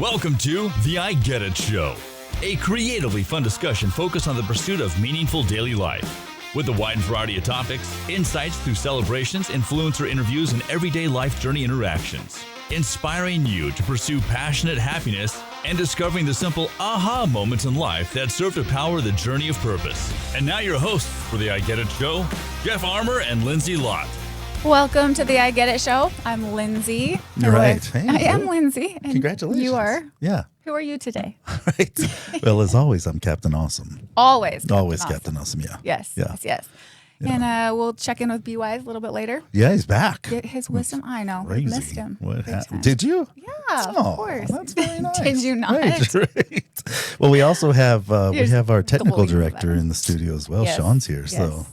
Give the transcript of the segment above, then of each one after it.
Welcome to the I Get It Show, a creatively fun discussion focused on the pursuit of meaningful daily life. With a wide variety of topics, insights through celebrations, influencer interviews, and everyday life journey interactions. Inspiring you to pursue passionate happiness and discovering the simple aha moments in life that serve to power the journey of purpose. And now your hosts for the I Get It Show, Jeff Armour and Lindsay Lott. Welcome to the I Get It Show. I'm Lindsay. Right. Hey, I am Lindsay. And congratulations. You are? Yeah. Who are you today? Right. Well, as always, I'm Captain Awesome. Always. Captain Awesome. Yeah. Yes. Yeah. Yes. Yeah. And we'll check in with B-Wise a little bit later. Yeah, he's back. Get his wisdom. I know. Crazy. Missed him. What Big happened? time. Did you? Yeah, Oh, of course. that's very nice. Did you not? Right. Well, we also have we have our technical believe director that. in the studio as well. Yes. Sean's here, Yes. so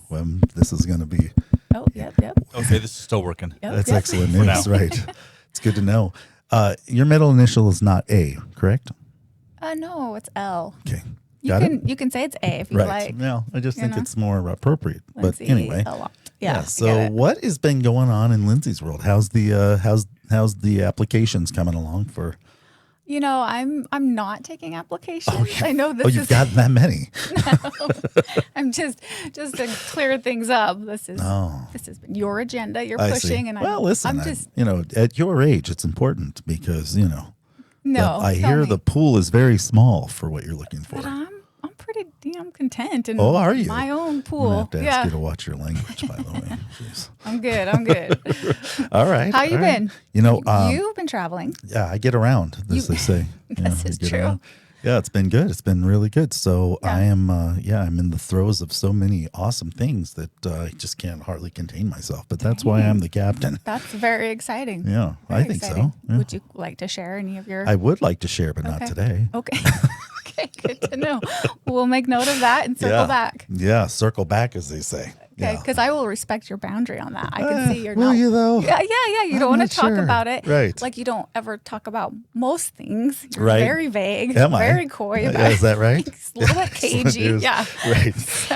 this is going to be Oh, yep. Okay, this is still working. Yep, that's yep. excellent news, now. right? It's good to know. Your middle initial is not A, correct? No, it's L. Okay. You Got can it? You can say it's A if you Right. like. No, I just you think know? it's more appropriate. Lindsay, but anyway. a lot. Yeah. I get So it. what has been going on in Lindsay's world? How's the how's the applications coming along for? You know, I'm not taking applications. I know this you've is got that many. I'm just to clear things up. This has been your agenda you're I pushing, see. and Well, listen, I'm just at your age, it's important because no. I tell hear me. the pool is very small for what you're looking for. But I'm pretty damn content in Are you? my own I'm gonna pool. have to ask Yeah, you to watch your language, by the way. Jeez. I'm good. All right. How you all right. been? You've been traveling. Yeah, I get around, as they say. This I is get true. around. Yeah, it's been good. It's been really good. So Yeah. I am, I'm in the throes of so many awesome things that I just can't hardly contain myself. But that's why I'm the captain. That's very exciting. Yeah, Very I think exciting. so. Yeah. Would you like to share any of your? I would like to share, but not Okay. today. Okay. Okay, good to know. We'll make note of that and circle back. Yeah, circle back, as they say. Okay, because I will respect your boundary on that. I can see you're will not. you though? Yeah. You I'm don't want not to talk sure. about it. Right. Like you don't ever talk about most things. You're Right. very vague. Am I? Very coy about Yeah, is that right? It's a little bit Excellent cagey. news. Yeah. Right.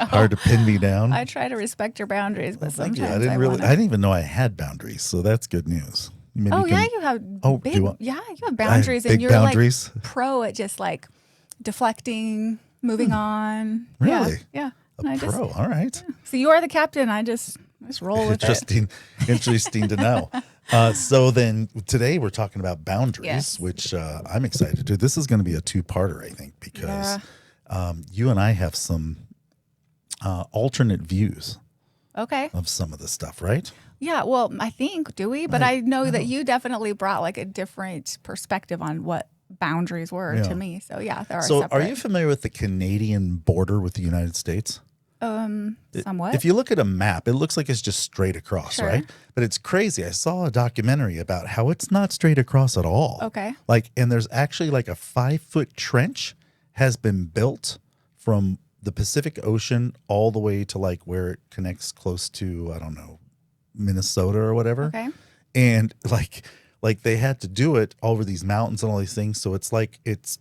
Hard to pin me down. I try to respect your boundaries, but Thank sometimes you. I wanna- didn't even know I had boundaries, so that's good news. Maybe Oh you yeah, can- you have Oh, big. do you want- Yeah, you have boundaries, and big you're boundaries? like pro at just like deflecting, moving on. Really? Yeah. a And I pro. just- All right. So you are the captain. I just roll with it. Interesting to know. So then today we're talking about boundaries, Yes. which I'm excited to do. This is going to be a two-parter, I think, because you and I have some alternate views Okay. of some of the stuff, right? Yeah, well, I think, do we? But I know that you definitely brought like a different perspective on what boundaries were Yeah. to me. So yeah, there are So separate. are you familiar with the Canadian border with the United States? somewhat? If you look at a map, it looks like it's just straight across, Sure. right? But it's crazy. I saw a documentary about how it's not straight across at all. Okay. And there's actually like a 5-foot trench has been built from the Pacific Ocean all the way to like where it connects close to, I don't know, Minnesota or whater. Okay. And like they had to do it over these mountains and all these things. So it's like it's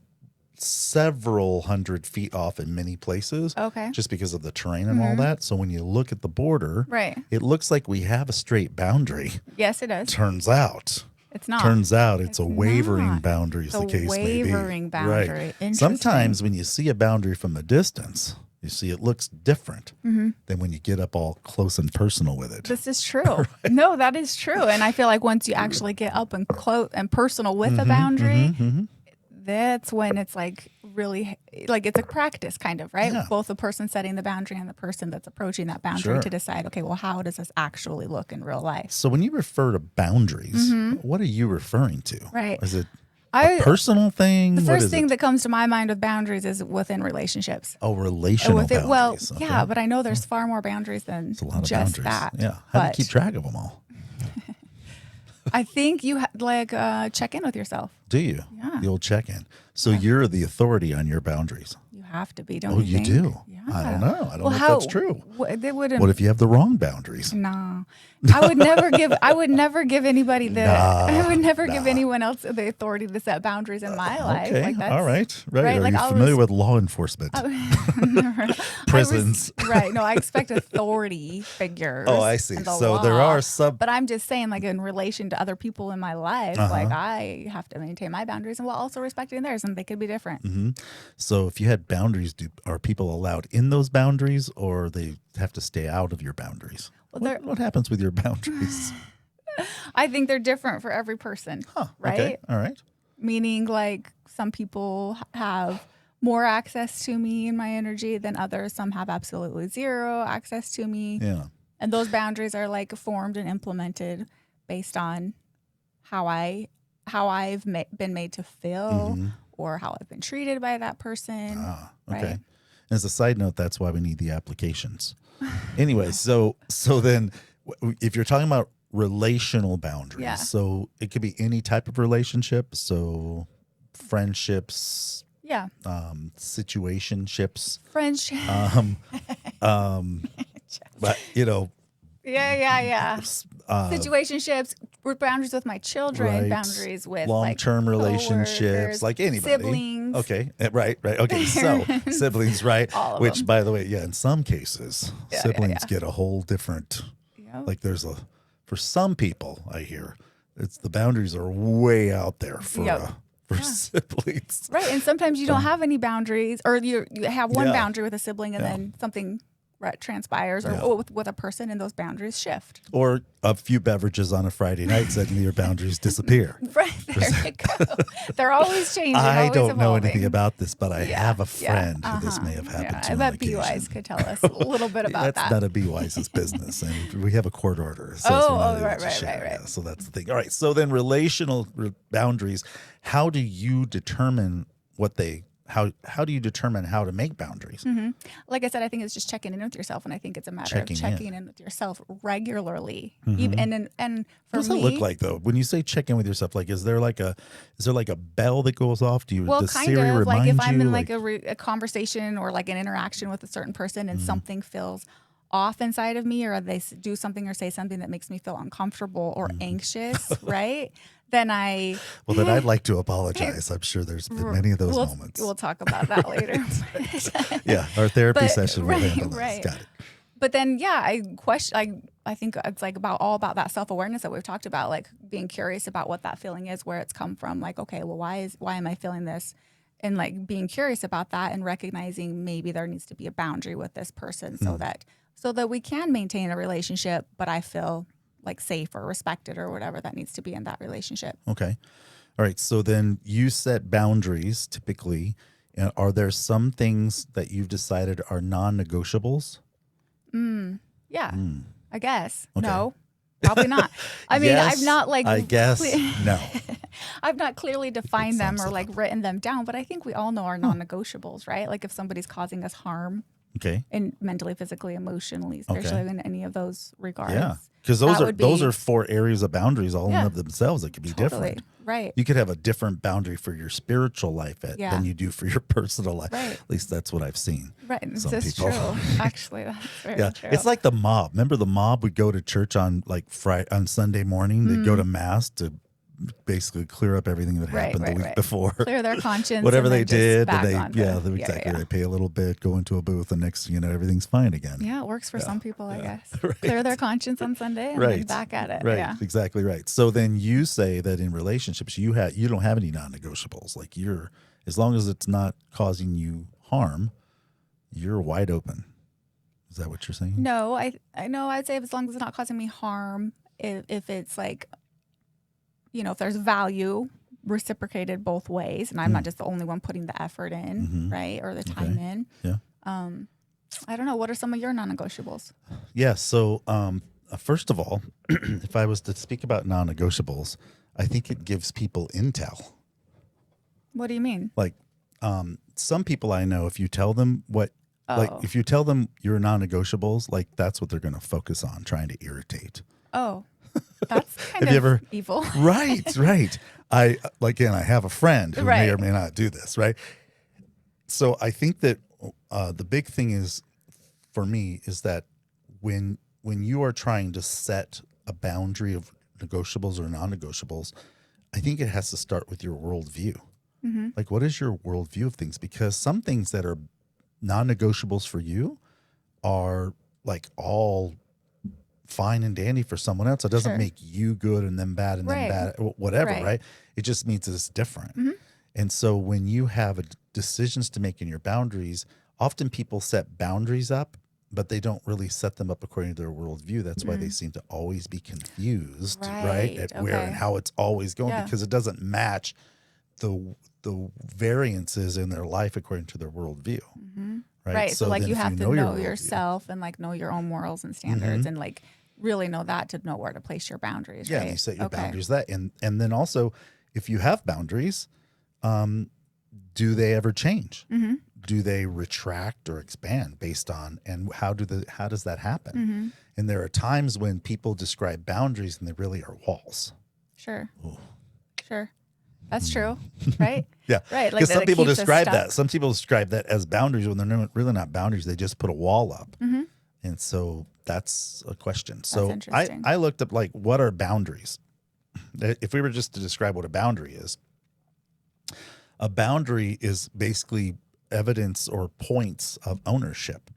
several hundred feet off in many places. Okay. Just because of the terrain and all that. So when you look at the border, Right. it looks like we have a straight boundary. Yes, it is. Turns out It's not. it's a wavering not. boundary, is It's the a case may be. wavering boundary. Right. Interesting. Sometimes when you see a boundary from a distance, you see it looks different than when you get up all close and personal with it. This is true. No, that is true. And I feel like once you actually get up and close and personal with a boundary, that's when it's like really like it's a practice kind of, right? Yeah. Both the person setting the boundary and the person that's approaching that boundary Sure. to decide, okay, well, how does this actually look in real life? So when you refer to boundaries, what are you referring to? Right. Is it I a personal thing? The What first is thing it? that comes to my mind with boundaries is within relationships. Oh, relational With well, boundaries. Okay. yeah, but I know there's far more boundaries than It's a lot of just boundaries. that. Yeah. How do you But keep track of them all? I think you check in with yourself. Do you? Yeah. The old check-in. So you're the authority on your boundaries. You have to be, don't Oh, you you think? do? Yeah. I don't know. I don't know if how, that's true. They wouldn't. What if you have the wrong boundaries? No, I would never give. I would never give anybody the. I would never give anyone else the authority to set boundaries in my life. Okay, Like that's, all right, right. right, Are like you I'll familiar with law enforcement? Prisons. Right. No, I expect authority figures. Oh, I see. and the So there law, are some. But I'm just saying, like in relation to other people in my life, like I have to maintain my boundaries and while also respecting theirs, and they could be different. So if you had boundaries, are people allowed in those boundaries, or they have to stay out of your boundaries? Well, What happens with your boundaries? I think they're different for every person. Right. Okay. All right. Meaning, like some people have more access to me and my energy than others. Some have absolutely zero access to me. Yeah. And those boundaries are like formed and implemented based on how I've been made to feel or how I've been treated by that person. Okay. Right? As a side note, that's why we need the applications. Anyway, so then if you're talking about relational boundaries, so it could be any type of relationship. So friendships, situationships, Friendship. but Situationships, boundaries with my children, right. boundaries with long-term relationships, coworkers, like anybody. siblings. Okay, right. Okay, so siblings, right? All of Which, them. by the way, in some cases, siblings get a whole different. Yep. Like for some people, I hear it's the boundaries are way out there for siblings. Right, and sometimes you don't have any boundaries, or you have one Yeah. boundary with a sibling, and then something transpires, or with a person, and those boundaries shift. Or a few beverages on a Friday night, suddenly your boundaries disappear. Right, there you go. They're always changing. I always don't know evolving. anything about this, but I have a friend who this may have happened to. I on bet occasion. B-Wise could tell us a little bit about That's that. none of B-Wise's business, and we have a court order. So right. Yeah, so that's the thing. All right. So then, relational boundaries. How do you determine what they? How do you determine how to make boundaries? Like I said, I think it's just checking in with yourself, and I think it's a matter Checking of checking in with yourself regularly. Mm-hmm. Even and for What does me, that look like though? When you say check in with yourself, like is there like a bell that goes off? Does kind Siri of remind like if I'm you? in like a conversation or like an interaction with a certain person, and something feels off inside of me, or they do something or say something that makes me feel uncomfortable or anxious, right? Then I'd like to apologize. I'm sure there's been many of those moments. We'll talk about that later. Yeah, our therapy But- session will right, handle this. right. Got it. But then, I think it's like all about that self-awareness that we've talked about, like being curious about what that feeling is, where it's come from. Like, okay, well, why am I feeling this? And like being curious about that and recognizing maybe there needs to be a boundary with this person so that we can maintain a relationship, but I feel like safe or respected or whatever that needs to be in that relationship. Okay. All right. So then you set boundaries typically. And are there some things that you've decided are non-negotiables? Yeah, I guess. Okay. No, probably not. I mean, Yes, I've not like I guess no. I've not clearly defined them sums or it like written them down, but I think we all know our non-negotiables, right? Like if somebody's causing us harm Okay. in mentally, physically, emotionally, spiritually, in any of those regards. Yeah. Because those are 4 areas of boundaries all in of themselves that could be different. Right. You could have a different boundary for your spiritual life than you do for your personal life. Right. At least that's what I've seen. Right. Some That's people. true. Actually, that's very true. It's like the mob. Remember the mob would go to church on like on Sunday morning. They'd go to mass to basically clear up everything that happened the week before. Clear their conscience. Whatever and they then did, just back and on exactly. They pay a little bit, go into a booth, and next thing you know, everything's fine again. Yeah, it works for some people, I guess. Right. Clear their conscience on Sunday and then back at it. Right. Yeah. Exactly right. So then you say that in relationships you don't have any non-negotiables. Like as long as it's not causing you harm, you're wide open. Is that what you're saying? No, I know. I'd say as long as it's not causing me harm, if it's like, if there's value reciprocated both ways, and I'm not just the only one putting the effort in, right, or the time in. Yeah. I don't know. What are some of your non-negotiables? Yeah. So first of all, if I was to speak about non-negotiables, I think it gives people intel. What do you mean? Like some people I know, if you tell them if you tell them your non-negotiables, like that's what they're going to focus on, trying to irritate. Oh, that's kind Have you of ever- evil. Right. I have a friend who may or may not do this, right? So I think that the big thing is for me is that when you are trying to set a boundary of negotiables or non-negotiables, I think it has to start with your worldview. Like, what is your worldview of things? Because some things that are non-negotiables for you are like all fine and dandy for someone else. It doesn't make you good and them bad and them bad, whatever, right? It just means it's different. And so when you have decisions to make in your boundaries, often people set boundaries up, but they don't really set them up according to their worldview. That's why they seem to always be confused, right? At where and how it's always going, because it doesn't match the variances in their life according to their worldview. Right. So like you have to know yourself and like know your own morals and standards and like really know that to know where to place your boundaries. Yeah. Right? And you set your boundaries and then also if you have boundaries, do they ever change? Do they retract or expand based on, and how does that happen? And there are times when people describe boundaries and they really are walls. Sure. That's true, right? Yeah. Right. Because some people describe that. Some people describe that as boundaries when they're really not boundaries. They just put a wall up. And so that's a question. So I looked up, like, what are boundaries? If we were just to describe what a boundary is basically evidence or points of ownership.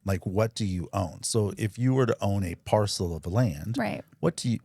Like, what do you own? So if you were to own a parcel of land, right?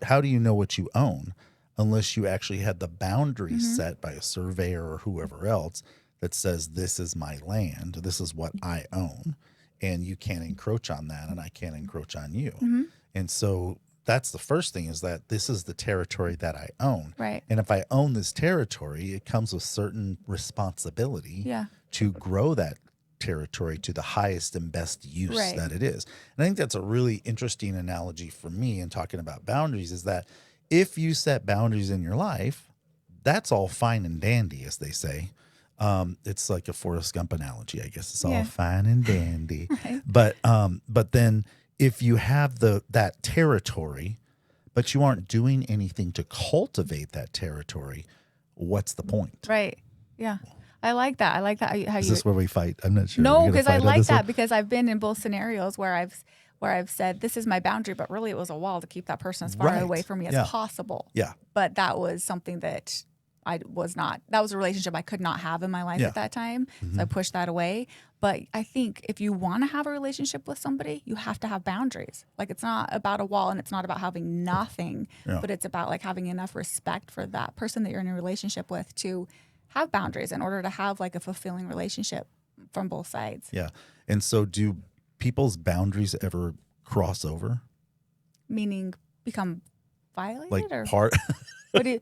How do you know what you own? Unless you actually had the boundary set by a surveyor or whoever else that says, this is my land, this is what I own, and you can't encroach on that, and I can't encroach on you. And so that's the first thing, is that this is the territory that I own. Right. And if I own this territory, it comes with certain responsibility to grow that territory to the highest and best use that it is. And I think that's a really interesting analogy for me in talking about boundaries, is that if you set boundaries in your life, that's all fine and dandy, as they say. It's like a Forrest Gump analogy, I guess. It's all fine and dandy. But then if you have that territory, but you aren't doing anything to cultivate that territory, what's the point? Right. Yeah. I like that. I like that. Is this where we fight? I'm not sure. No, because I like that because I've been in both scenarios where I've said, this is my boundary, but really it was a wall to keep that person as far away from me as possible. Yeah. But that was something that that was a relationship I could not have in my life at that time. So I pushed that away. But I think if you want to have a relationship with somebody, you have to have boundaries. Like, it's not about a wall and it's not about having nothing, but it's about like having enough respect for that person that you're in a relationship with to have boundaries in order to have like a fulfilling relationship from both sides. Yeah. And so do people's boundaries ever cross over? Meaning become violated? Like or part what do you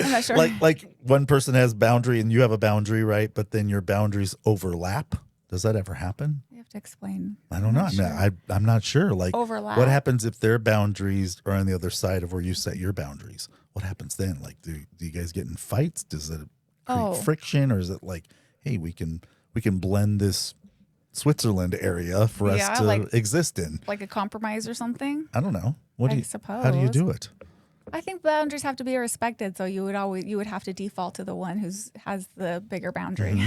I'm not sure. Like one person has boundary and you have a boundary, right? But then your boundaries overlap. Does that ever happen? You have to explain. I don't know. Sure. I'm not sure. Like, overlap. What happens if their boundaries are on the other side of where you set your boundaries? What happens then? Like, do you guys get in fights? Does it create friction, or is it like, hey, we can blend this Switzerland area for us to exist in, like a compromise or something? I don't know. I suppose. How do you do it? I think boundaries have to be respected. So you would have to default to the one who has the bigger boundary.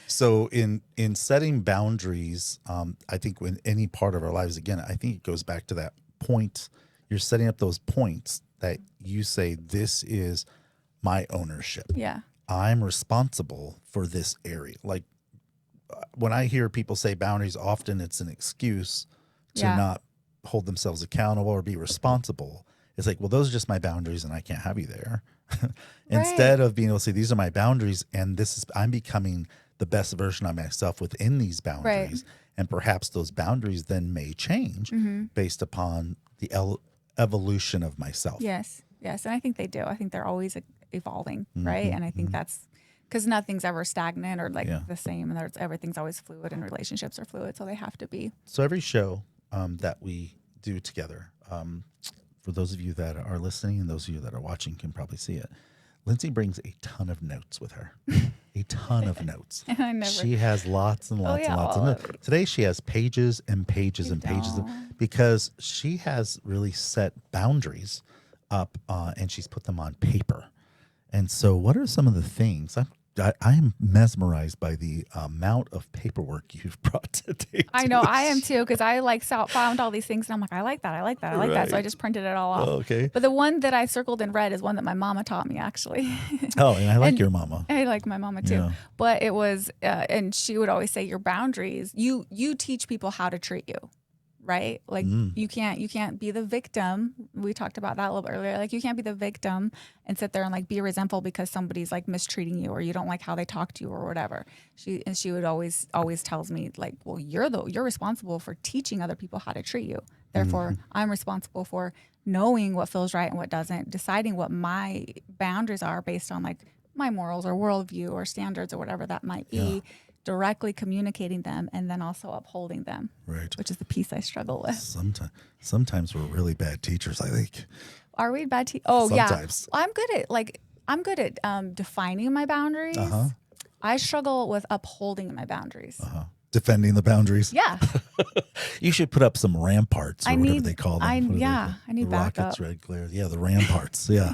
So in setting boundaries, I think in any part of our lives, again, I think it goes back to that point. You're setting up those points that you say, this is my ownership. Yeah. I'm responsible for this area. Like, when I hear people say boundaries, often it's an excuse to not hold themselves accountable or be responsible. It's like, well, those are just my boundaries and I can't have you there. Instead of being able to say, these are my boundaries and I'm becoming the best version of myself within these boundaries. And perhaps those boundaries then may change based upon the evolution of myself. Yes. Yes. And I think they do. I think they're always evolving. Right. And I think that's because nothing's ever stagnant or like the same. And everything's always fluid and relationships are fluid. So they have to be. So every show that we do together, for those of you that are listening and those of you that are watching can probably see it, Lindsay brings a ton of notes with her. A ton of notes. She has lots and lots and lots of notes. Today she has pages and pages and pages because she has really set boundaries up and she's put them on paper. And so what are some of the things? I am mesmerized by the amount of paperwork you've brought today. I know I am too, because I like found all these things and I'm like, I like that, I like that, I like that. So I Right. just printed it all off. Okay. But the one that I circled in red is one that my mama taught me, actually. Oh, and I like And your mama. I like my mama too. Yeah. But it was, and she would always say, your boundaries. You teach people how to treat you, right? Like you can't be the victim. We talked about that a little bit earlier. Like you can't be the victim and sit there and like be resentful because somebody's like mistreating you or you don't like how they talk to you or whatever. She would always tells me like, well, you're responsible for teaching other people how to treat you. Therefore, I'm responsible for knowing what feels right and what doesn't, deciding what my boundaries are based on like my morals or worldview or standards or whatever that might be. Directly communicating them and then also upholding them, Right. which is the piece I struggle with. Sometimes we're really bad teachers, I think. Are we bad? Oh Sometimes. yeah, I'm good at defining my boundaries. I struggle with upholding my boundaries. Defending the boundaries. Yeah, You should put up some ramparts or whatever they call them. I What are they need called? The backup. rockets, red glare. Yeah, the ramparts. Yeah.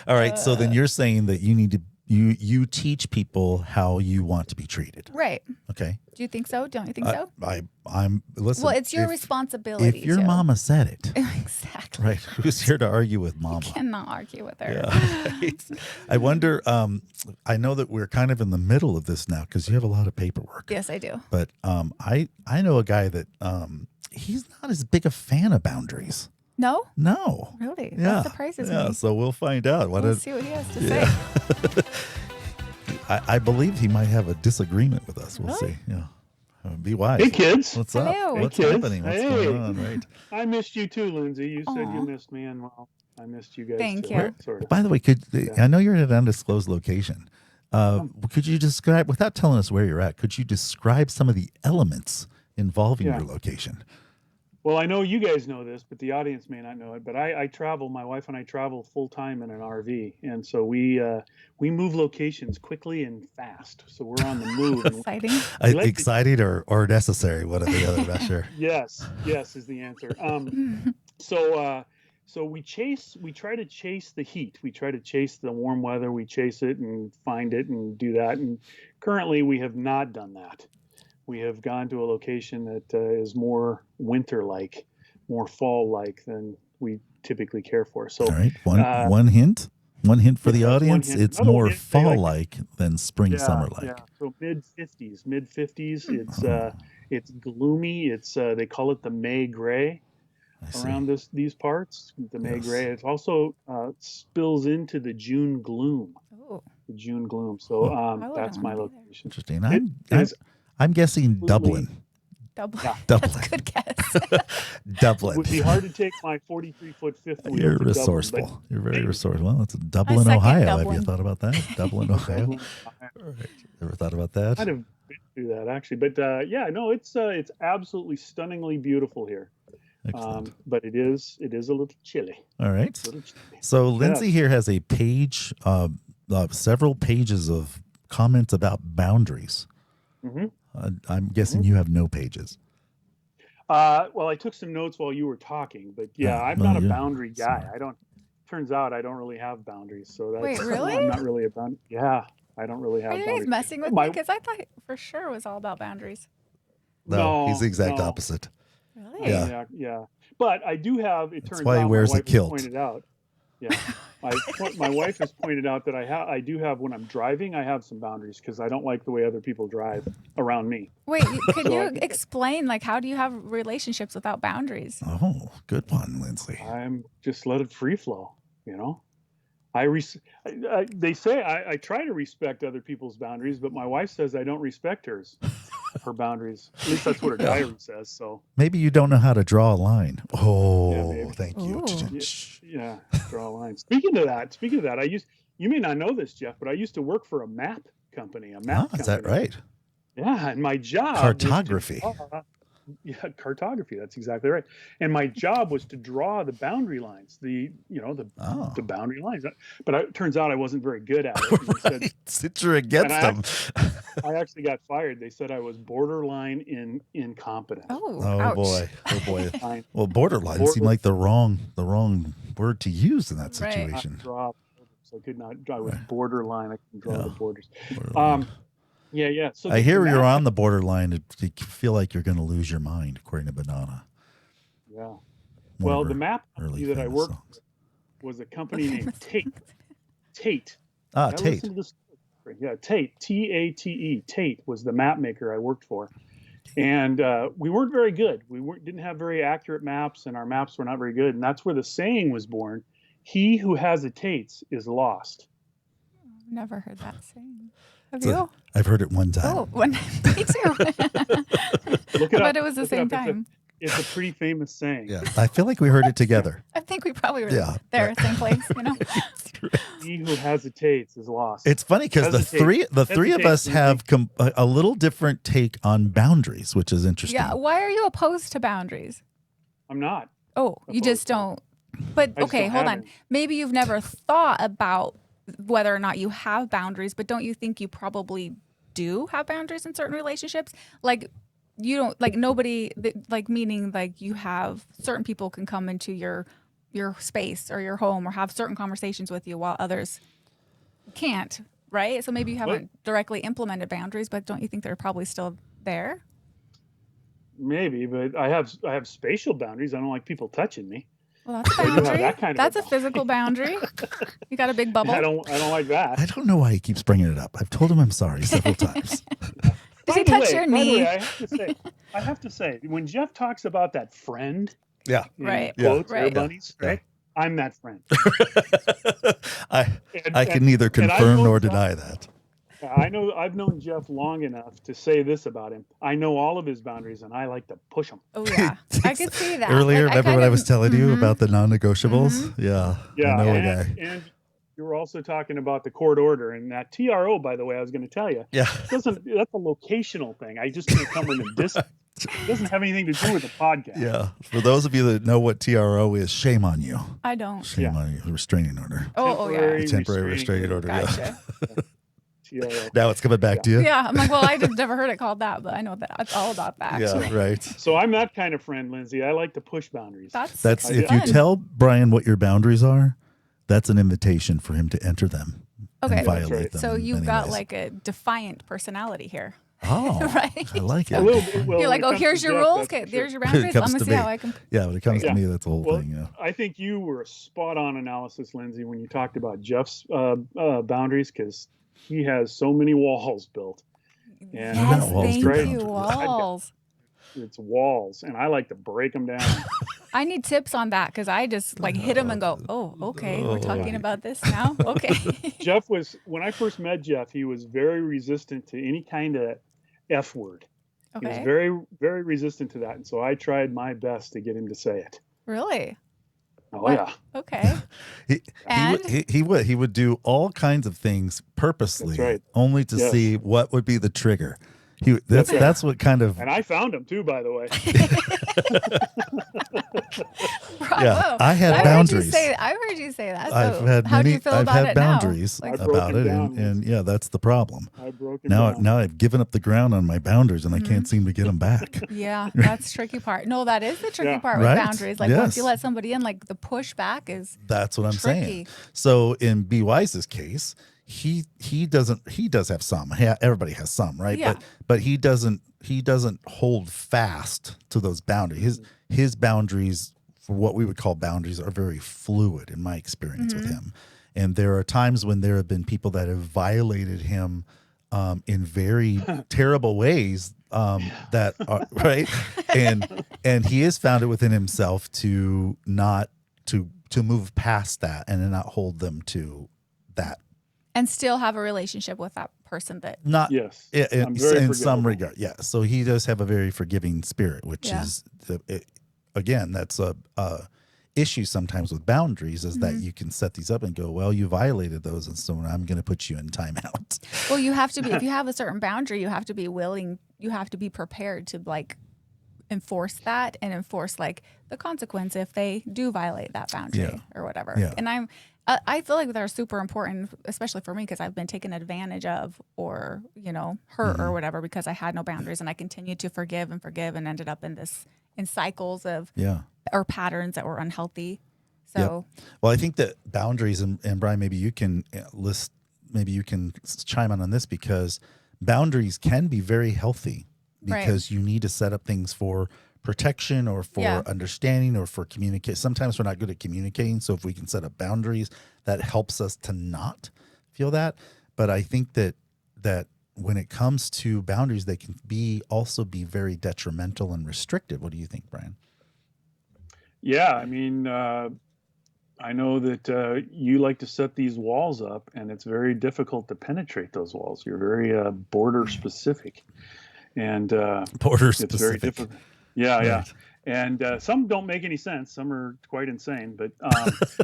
All right. So then you're saying that you need to you teach people how you want to be treated. Right. Okay. Do you think so? Don't you think so? I'm listen. Well, it's your responsibility. If your too. mama said it, exactly. right? Who's here to argue with mama? Cannot argue with her. Yeah. Right. I wonder. I know that we're kind of in the middle of this now because you have a lot of paperwork. Yes, I do. But I know a guy that he's not as big a fan of boundaries. No. No. Really? Yeah. That surprises me. So we'll find out. Let's see what he has to say. I believe he might have a disagreement with us. We'll Really? see. Yeah. Be wise. Hey, kids. What's Hello. up? Hey, What's kids. happening? What's Hey. going on? Right. I missed you too, Lindsay. You said Aw. you missed me, and well, I missed you guys Thank too. you. Sort of. By the way, I know you're at an undisclosed location. Could you describe, without telling us where you're at, could you describe some of the elements involving Yeah. your location? Well, I know you guys know this, but the audience may not know it. But I travel. My wife and I travel full time in an RV, and so we move locations quickly and fast. So we're on the move. and Exciting. like to- Excited or necessary? One or the other, not sure. yes is the answer. So we try to chase the heat. We try to chase the warm weather. We chase it and find it and do that. And currently we have not done that. We have gone to a location that is more winter-like, more fall-like than we typically care for. So All right. One hint for the that's one audience. hint. It's Another more hint, they like- fall-like than spring, summer-like. Yeah. So mid 50s. It's gloomy. It's they call it the May gray I see. around these parts. The May Yes. gray. It also spills into the June gloom. Oh, The June gloom. So wouldn't that's my wanna be there. location. Interesting. It is I'm guessing Dublin. Dublin. Yeah. Dublin. That's a good guess. It Dublin. would be hard to take my 43-foot fifth wheel. You're to Dublin, resourceful. but You're very resourceful. Well, it's Dublin, second Ohio. Have you Dublin. thought about that? Dublin, Ohio. Dublin, Ever thought about that? I'd have been through that actually, but yeah, no, it's absolutely stunningly beautiful here. Excellent. But it is a little chilly. All right. A little chilly. So Lindsay here has a page, several pages of comments about boundaries. Mhm. I'm guessing you have no pages. Well, I took some notes while you were talking, but yeah, I'm well, not a you're boundary guy. smart. Turns out I don't really have boundaries. So that's, Wait, really? I'm not really a boundary. Yeah, I don't really have Are you guys boundaries. messing with me? My- Because I thought for sure it was all about boundaries. No, he's the exact no. opposite. Really? Yeah. Yeah. But I do have. It That's turns why he out wears my a wife has kilt. pointed out. Yeah, my wife has pointed out that I do have when I'm driving. I have some boundaries because I don't like the way other people drive around me. Wait, could So you I- explain like how do you have relationships without boundaries? Oh, good one, Lindsay. I'm just let it free flow. You know, they say I try to respect other people's boundaries, but my wife says I don't respect her boundaries. At least that's what her diary says. So Maybe you don't know how to draw a line. Oh, maybe. thank you. Ooh. yeah, draw a line. Speaking of that, you may not know this, Jeff, but I used to work for a map company. A map company. Is that right? Yeah, and my job was to Cartography. cartography. That's exactly right. And my job was to draw the boundary lines, the Oh. boundary lines. But it turns out I wasn't very good at it. They said, Right. Since you're against And them. I actually got fired. They said I was borderline incompetent. Oh, Oh ouch. boy. Oh boy. I Well, borderline Border- seemed like the wrong word to use in that Right. situation. draw. I could not. I was borderline. I couldn't draw the borders. Borderline. Yeah. So I hear you're on the borderline. You feel like you're going to lose your mind, according to Banana. Yeah. One Well, of the her map early company that I famous worked songs. with was a company named Tate. Tate. Ah, Now Tate. listen to this story. Yeah, Tate. Tate. Tate was the map maker I worked for. And we weren't very good. Didn't have very accurate maps, and our maps were not very good. And that's where the saying was born: "He who hesitates is lost." Never heard that saying. Have So, you? I've heard it one time. Oh, me too. Look it up. But it was the Look it same up. time. It's a pretty famous saying. Yeah, I feel like we heard it together. I think we probably were Yeah, there, right. same place, you know? He who hesitates is lost. It's funny because the three of us have a little different take on boundaries, which is interesting. Yeah. Why are you opposed to boundaries? I'm not. Oh, you just don't. But I just okay, don't hold have on. any. Maybe you've never thought about whether or not you have boundaries, but don't you think you probably do have boundaries in certain relationships? Like, you don't, like, nobody, like, meaning like you have certain people can come into your space or your home or have certain conversations with you while others can't, right? So maybe you haven't directly implemented boundaries, but don't you think they're probably still there? Maybe, but I have spatial boundaries. I don't like people touching me. Well, that's a do have boundary. that kind of That's a a physical boundary. You got a big bubble. I don't like that. I don't know why he keeps bringing it up. I've told him I'm sorry several times. Did he touch your knee? I have to say, when Jeff talks about that friend, Yeah. Right. quotes, Right. air bunnies, right? I'm that friend. I can neither and I confirm know nor Jeff- deny that. I've known Jeff long enough to say this about him. I know all of his boundaries, and I like to push them. Oh yeah, I could see that. Earlier, Like, remember kind what I of- was telling you Mhm. about the non-negotiables? Yeah. Yeah, I know a and, guy. and you were also talking about the court order and that TRO. By the way, I was going to tell you, Yeah. that's a locational thing. I just can't come within distance. It doesn't have anything to do with the podcast. Yeah. For those of you that know what TRO is, shame on you. I don't. Shame on you. The restraining order. Oh yeah. Temporary Temporary restraining order. Yeah. Gotcha. TRO. Now it's coming back to you. Yeah, I'm like, well, I just never heard it called that, but I know that it's all about that. Actually. Yeah, right. So I'm that kind of friend, Lindsay. I like to push boundaries. That's I if did. you tell Brian what your boundaries are, that's an invitation for him to enter them. Okay. And violate right. them. So in you've many got ways. like a defiant personality here. Oh, Right. I like it. A little bit. Well, You're like, when oh, it comes here's to your Jeff, rules. that's for Okay, sure. there's your When it boundaries. comes Let me to see me. how I can. Yeah, when it comes Yeah. to me, that's the whole Well, thing. Yeah. I think you were a spot-on analysis, Lindsay, when you talked about Jeff's boundaries, because he has so many walls built. And Yes, Yes, walls thank do you, boundaries. walls. it's walls, and I like to break them down. I need tips on that because I just like hit him and go, oh, okay, we're talking about this now. Okay. Jeff was, when I first met Jeff, he was very resistant to any kind of F word. He was Okay. very, very resistant to that. And so I tried my best to get him to say it. Really? Oh, What? yeah. Okay. He would do all kinds of things purposely, That's right. only to Yes. see what would be the trigger. That's right. That's what kind of And I found him too, by the way. Bravo. Yeah, I had I've boundaries. I've heard you say that. So I've had how do many. you feel I've about had it now? boundaries Like, I broke about him it, down. and yeah, that's the problem. I broke him Now, down. now I've given up the ground on my boundaries, and I Mm-hmm. can't seem to get them back. yeah, that's the tricky part. No, that is the tricky Yeah. part with Right? boundaries. Like once you Yes. let somebody in, like the pushback is That's what I'm saying. tricky. So in B Wise's case, he does have some. Everybody has some, right? Yeah. But he doesn't hold fast to those boundaries. His boundaries, for what we would call boundaries, are very fluid in my experience with him. And there are times when there have been people that have violated him in very terrible ways that are right. And he has found it within himself to not to move past that and not hold them to that. and still have a relationship with that person that Not Yes. in, I'm very in some forgivable. regard. Yeah. So he does have a very forgiving spirit, which Yeah. is again, that's a issue sometimes with boundaries is that you can set these up and go, well, you violated those, and so I'm going to put you in timeout. well, you have to be, if you have a certain boundary, you have to be willing, you have to be prepared to like enforce that and enforce like the consequence if they do violate that boundary Yeah. or whatever. Yeah. And I feel like they're super important, especially for me, because I've been taken advantage of or, hurt or whatever because I had no boundaries, and I continued to forgive and ended up in cycles of Yeah. or patterns that were unhealthy. So Well, I think that boundaries, and Brian, maybe you can chime in on this, because boundaries can be very healthy, because you need to set up things for protection or for understanding or for communicate. Sometimes we're not good at communicating. So if we can set up boundaries, that helps us to not feel that. But I think that when it comes to boundaries, they can also be very detrimental and restrictive. What do you think, Brian? Yeah, I mean, I know that you like to set these walls up, and it's very difficult to penetrate those walls. You're very border specific, and Border it's very specific. difficult. Yeah, Right. yeah. And some don't make any sense. Some are quite insane, but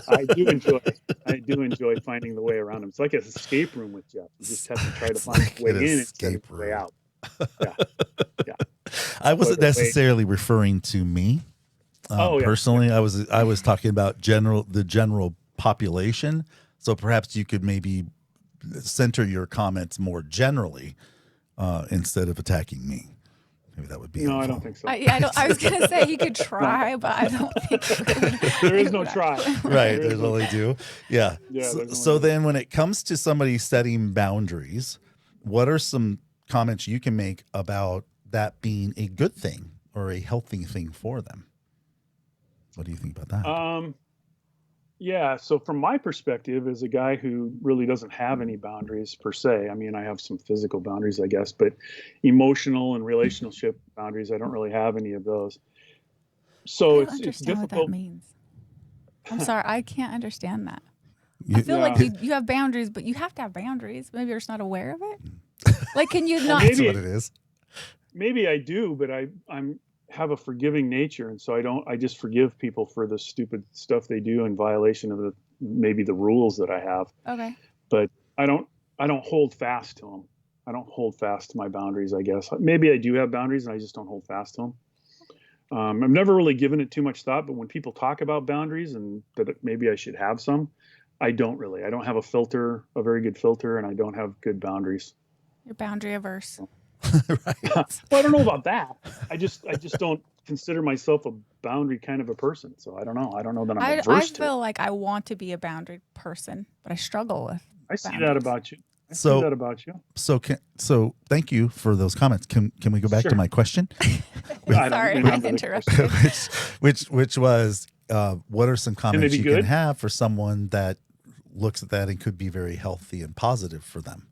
I do enjoy finding the way around them. It's like an escape room with Jeff. You just have to try to It's find like a way an in instead escape of a way room. out. Yeah, yeah. I wasn't But wait. necessarily referring to me. Oh, yeah. Personally, I was talking about the general population. So perhaps you could maybe center your comments more generally instead of attacking me. Maybe that would be No, helpful. I don't think so. I was gonna say you could try, but I don't think it would. There is no try. Right. There is There's no only two. Yeah. Yeah, So, there's so only then when it comes to somebody setting boundaries, what are some comments you can make about that being a good thing or a healthy thing for them? What do you think about that? Yeah, so from my perspective, as a guy who really doesn't have any boundaries per se, I mean, I have some physical boundaries, I guess, but emotional and relationship boundaries, I don't really have any of those. So I don't it's understand what that difficult. means. I'm sorry, I can't understand that. You- I feel like Yeah. you have boundaries, but you have to have boundaries. Maybe you're just not aware of it. Like, can you not? That's maybe- what it is. Maybe I do, but I'm have a forgiving nature, and so I just forgive people for the stupid stuff they do in violation of maybe the rules that I have. Okay. But I don't hold fast to them. I don't hold fast to my boundaries, I guess. Maybe I do have boundaries and I just don't hold fast to them. I've never really given it too much thought, but when people talk about boundaries and that maybe I should have some, I don't really. I don't have a very good filter, and I don't have good boundaries. You're boundary averse. Right. Well, I don't know about that. I just don't consider myself a boundary kind of a person. So I don't know. I don't know that I'm I averse to it. feel like I want to be a boundary person, but I struggle with. I see that boundaries. about you. I So- see that about you. So thank you for those comments. Can we go back to Sure. my question? I don't Sorry, I remember the interrupted. which was what are some comments be you good? can have for someone that looks at that and could be very healthy and positive for them,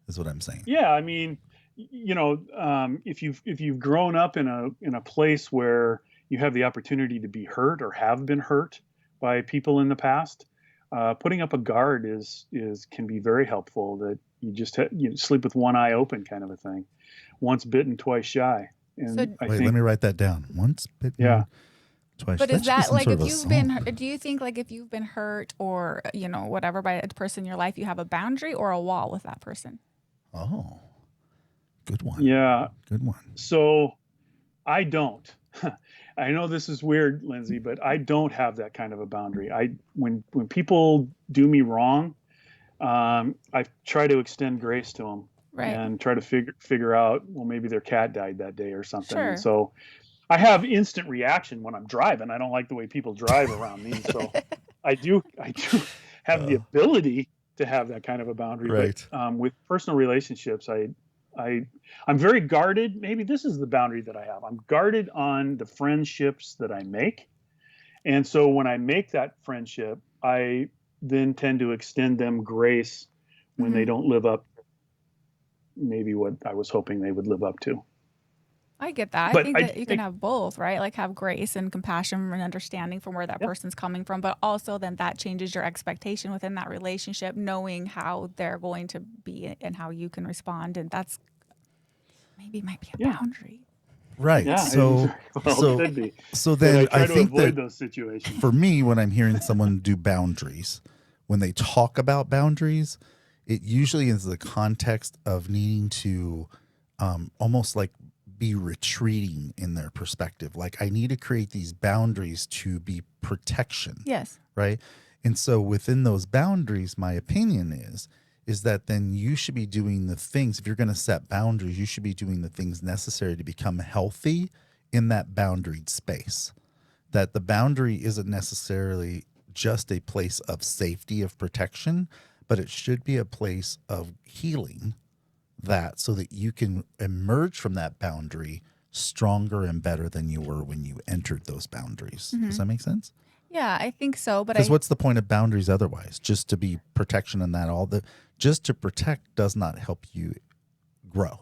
is what I'm saying. Yeah, I mean, if you've grown up in a place where you have the opportunity to be hurt or have been hurt by people in the past, putting up a guard can be very helpful. That you just you sleep with one eye open, kind of a thing. Once bitten, twice shy. And So- I Wait, think let me write that down. Once bitten, Yeah. twice. But That is should be that some like sort if of a you've song. been? Do you think like if you've been hurt or whatever by a person in your life, you have a boundary or a wall with that person? Oh, good one. Yeah. Good one. So I don't. I know this is weird, Lindsay, but I don't have that kind of a boundary. When people do me wrong, I try to extend grace to them Right. and try to figure out, well, maybe their cat died that day or something. Sure. And so I have instant reaction when I'm driving. I don't like the way people drive around me. So I do have the ability to have that kind of a boundary. Right. But with personal relationships, I'm very guarded. Maybe this is the boundary that I have. I'm guarded on the friendships that I make. And so when I make that friendship, I then tend to extend them grace when they don't live up maybe what I was hoping they would live up to. I get that. I But think I that you can think- have both, right? Like have grace and compassion and understanding from where that Yep. person's coming from, but also then that changes your expectation within that relationship, knowing how they're going to be and how you can respond. And that's maybe might be a Yeah. boundary. Right. Yeah. So it could be. so But I then try I to think avoid that those situations. for me, when I'm hearing someone do boundaries, when they talk about boundaries, it usually is the context of needing to almost like be retreating in their perspective. Like I need to create these boundaries to be protection, Yes. right? And so within those boundaries, my opinion is that then you should be doing the things, if you're going to set boundaries, you should be doing the things necessary to become healthy in that boundaried space. That the boundary isn't necessarily just a place of safety, of protection, but it should be a place of healing, that so that you can emerge from that boundary stronger and better than you were when you entered those boundaries. Does that make sense? Yeah, I think so. But Because what's the point of boundaries otherwise? Just to be protection and that just to protect does not help you grow.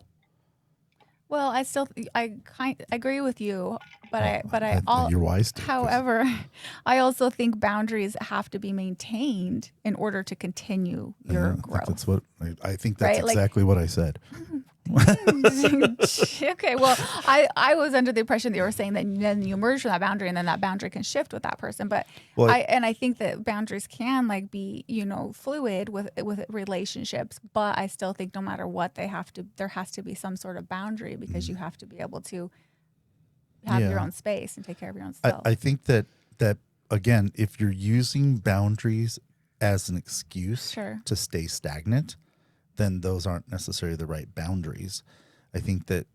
well, I agree with you, but You're wise to. however, I also think boundaries have to be maintained in order to continue your growth. I think that's Right? Like- exactly what I said. Okay, well, I was under the impression that you were saying that then you emerge from that boundary and then that boundary can shift with that person. But Well, I think that boundaries can like be, fluid with relationships, but I still think no matter what there has to be some sort of boundary because you have to be able to have your Yeah. own space and take care of your own self. I think that again, if you're using boundaries as an excuse Sure. to stay stagnant, then those aren't necessarily the right boundaries. I think that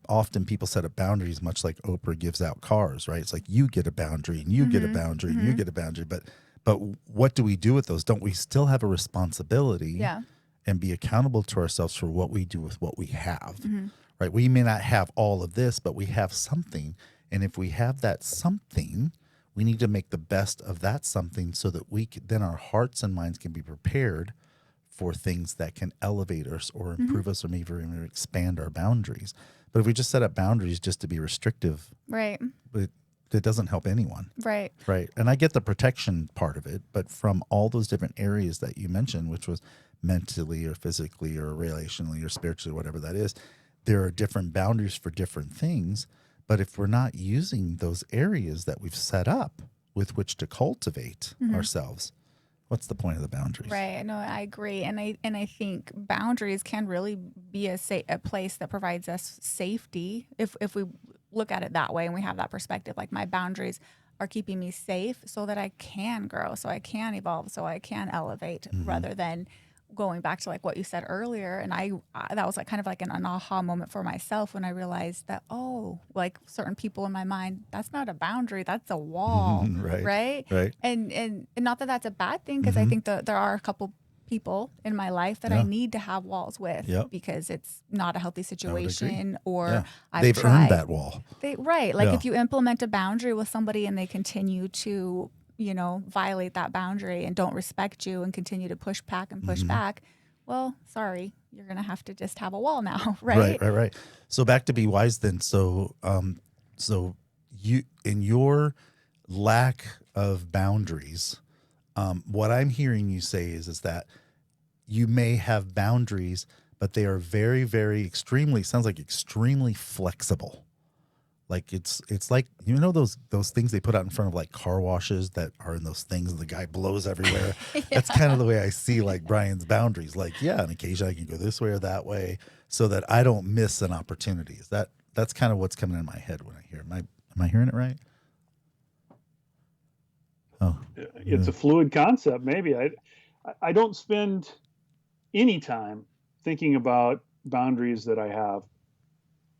often people set up boundaries much like Oprah gives out cars, right? It's like you get a boundary and you get a boundary and you get a boundary. But what do we do with those? Don't we still have a responsibility Yeah. and be accountable to ourselves for what we do with what we have, right? We may not have all of this, but we have something. And if we have that something, we need to make the best of that something so that then our hearts and minds can be prepared for things that can elevate us or improve us or maybe even expand our boundaries. But if we just set up boundaries just to be restrictive, Right. it doesn't help anyone. Right. Right. And I get the protection part of it, but from all those different areas that you mentioned, which was mentally or physically or relationally or spiritually, whatever that is, there are different boundaries for different things. But if we're not using those areas that we've set up with which to cultivate ourselves, what's the point of the boundaries? Right. No, I agree, and I think boundaries can really be a place that provides us safety if we look at it that way and we have that perspective. Like my boundaries are keeping me safe so that I can grow, so I can evolve, so I can elevate, rather than going back to like what you said earlier. And I that was like kind of like an aha moment for myself when I realized that, like certain people in my mind, that's not a boundary, that's a wall. Right. And not that that's a bad thing, because I think that there are a couple people in my life that I need to have walls with because it's not a healthy situation, or they've tried. earned that wall. If you implement a boundary with somebody and they continue to violate that boundary and don't respect you and continue to push back and push back, well, sorry, you're going to have to just have a wall now, right? Right. So back to be wise then. So you, in your lack of boundaries, what I'm hearing you say is that you may have boundaries, but they are very, very extremely flexible. Like it's like, those things they put out in front of like car washes that are in those things and the guy blows everywhere. That's kind of the way I see like Brian's boundaries. Like, on occasion I can go this way or that way so that I don't miss an opportunity. That's kind of what's coming in my head when I hear it. Am I hearing it right? Oh, it's a fluid concept. Maybe I don't spend any time thinking about boundaries that I have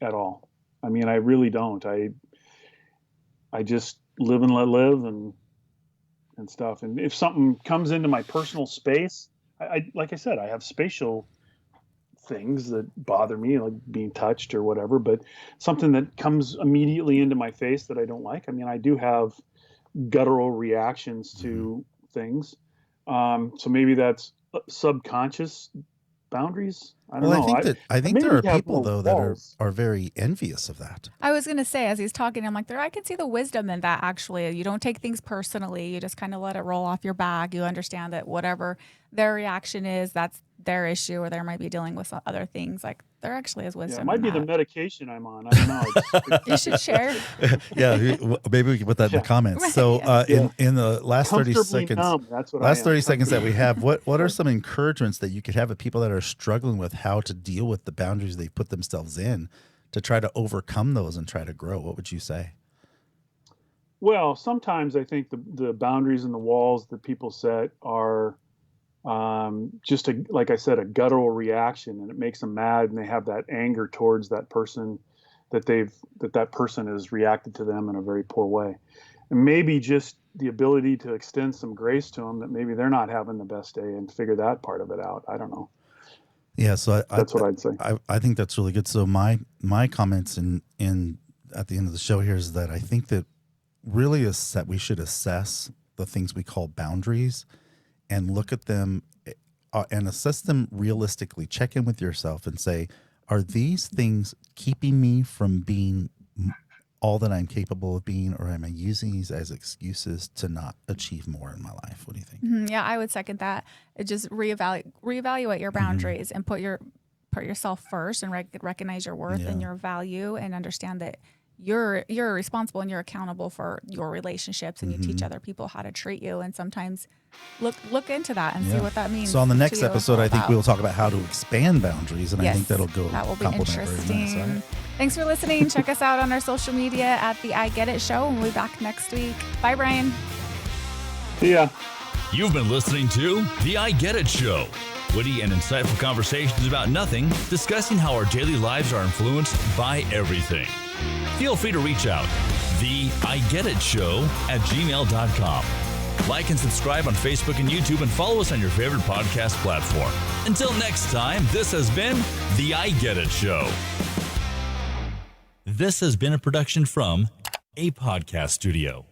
at all. I mean, I really don't. I just live and let live and stuff. And if something comes into my personal space, like I said, I have spatial things that bother me, like being touched or whatever. But something that comes immediately into my face that I don't like. I mean, I do have guttural reactions to things. So maybe that's subconscious boundaries. I don't know. I think maybe there are we have people more though that walls. are very envious of that. I was going to say, as he's talking, I'm like, I can see the wisdom in that, actually. You don't take things personally. You just kind of let it roll off your back. You understand that whatever their reaction is, that's their issue, or they might be dealing with some other things. Like, there actually is wisdom. Yeah, it might in be that. the medication I'm on. I don't know. You should share. Maybe we can put that in the comments. Right, So in the last 30 Comfortably seconds, numb, that's what last I am. 30 seconds that we have, what are some encouragements that you could have of people that are struggling with how to deal with the boundaries they put themselves in to try to overcome those and try to grow? What would you say? Well, sometimes I think the boundaries and the walls that people set are just like I said, a guttural reaction, and it makes them mad, and they have that anger towards that person that person has reacted to them in a very poor way. And maybe just the ability to extend some grace to them that maybe they're not having the best day and figure that part of it out. I don't know. Yeah, so That's what I'd say. I think that's really good. So my comments in at the end of the show here is that I think that really is that we should assess the things we call boundaries and look at them and assess them realistically. Check in with yourself and say, are these things keeping me from being all that I'm capable of being, or am I using these as excuses to not achieve more in my life? What do you think? Yeah, I would second that. It just reevaluate your boundaries and put yourself first and recognize your worth and your value, and understand that you're responsible and you're accountable for your relationships, and you teach other people how to treat you. And sometimes look into that and see what that means. So on the next to you. episode, I think we'll talk about how to expand boundaries, and I think that will be complement interesting. very nice. All right. Thanks for listening. Check us out on our social media at the I Get It Show, and we'll be back next week. Bye, Brian. See ya. You've been listening to The I Get It Show. Witty and insightful conversations about nothing, discussing how our daily lives are influenced by everything. Feel free to reach out. The I Get It Show at gmail.com. Like and subscribe on Facebook and YouTube, and follow us on your favorite podcast platform. Until next time, this has been The I Get It Show. This has been a production from a podcast studio.